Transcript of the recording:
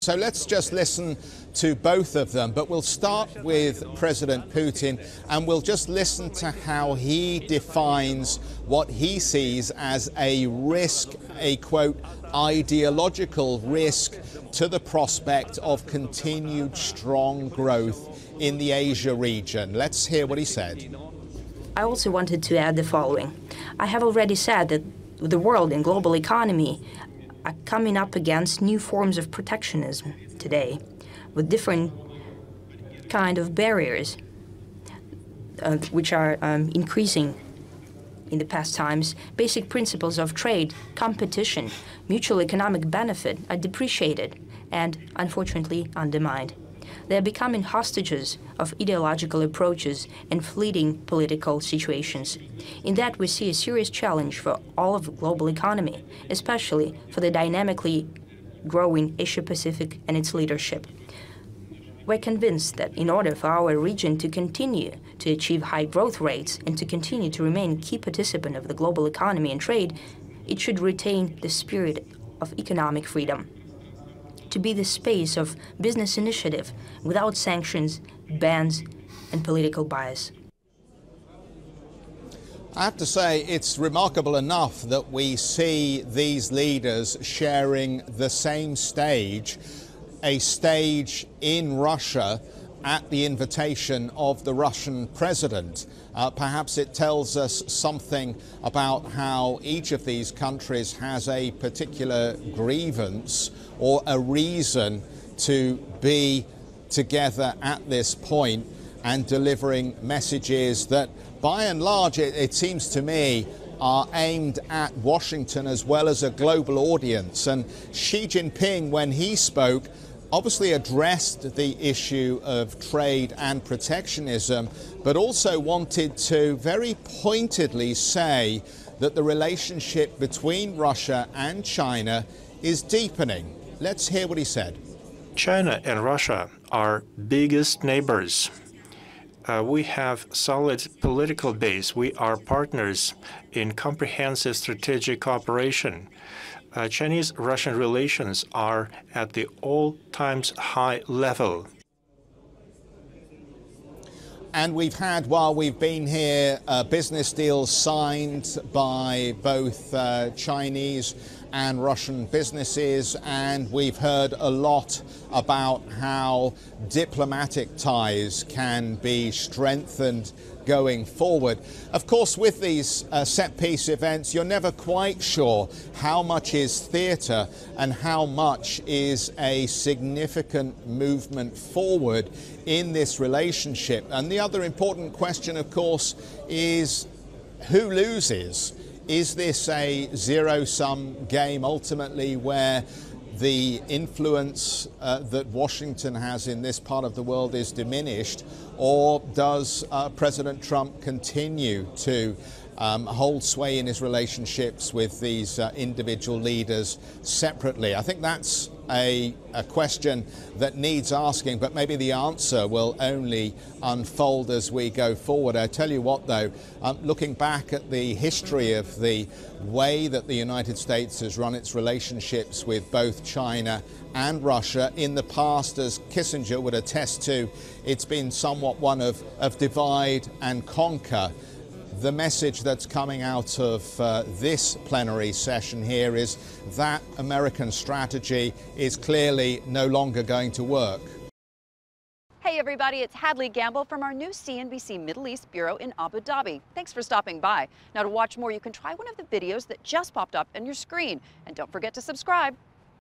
So let's just listen to both of them, but we'll start with President Putin and we'll just listen to how he defines what he sees as a risk, a quote, ideological risk to the prospect of continued strong growth in the Asia region. Let's hear what he said. I also wanted to add the following. I have already said that the world and global economy are coming up against new forms of protectionism today, with different kind of barriers which are increasing in the past times. Basic principles of trade, competition, mutual economic benefit are depreciated and, unfortunately, undermined. They are becoming hostages of ideological approaches and fleeting political situations. In that, we see a serious challenge for all of the global economy, especially for the dynamically growing Asia-Pacific and its leadership. We're convinced that in order for our region to continue to achieve high growth rates and to continue to remain a key participant of the global economy and trade, it should retain the spirit of economic freedom, to be the space of business initiative without sanctions, bans, and political bias. I have to say it's remarkable enough that we see these leaders sharing the same stage, a stage in Russia at the invitation of the Russian president. Perhaps it tells us something about how each of these countries has a particular grievance or a reason to be together at this point and delivering messages that, by and large, it seems to me, are aimed at Washington as well as a global audience. And Xi Jinping, when he spoke, obviously addressed the issue of trade and protectionism, but also wanted to very pointedly say that the relationship between Russia and China is deepening. Let's hear what he said. China and Russia are biggest neighbors. We have solid political base. We are partners in comprehensive strategic cooperation. Chinese-Russian relations are at the all-time high level. And we've had, while we've been here, business deals signed by both Chinese and Russian businesses, and we've heard a lot about how diplomatic ties can be strengthened going forward. Of course, with these set-piece events, you're never quite sure how much is theatre and how much is a significant movement forward in this relationship. And the other important question, of course, is who loses? Is this a zero-sum game ultimately where the influence that Washington has in this part of the world is diminished, or does President Trump continue to hold sway in his relationships with these individual leaders separately? I think that's a question that needs asking, but maybe the answer will only unfold as we go forward. I tell you what, though, looking back at the history of the way that the United States has run its relationships with both China and Russia in the past, as Kissinger would attest to, it's been somewhat one of divide and conquer. The message that's coming out of this plenary session here is that American strategy is clearly no longer going to work. Hey everybody, it's Hadley Gamble from our new CNBC Middle East Bureau in Abu Dhabi. Thanks for stopping by. Now, to watch more, you can try one of the videos that just popped up on your screen. And don't forget to subscribe.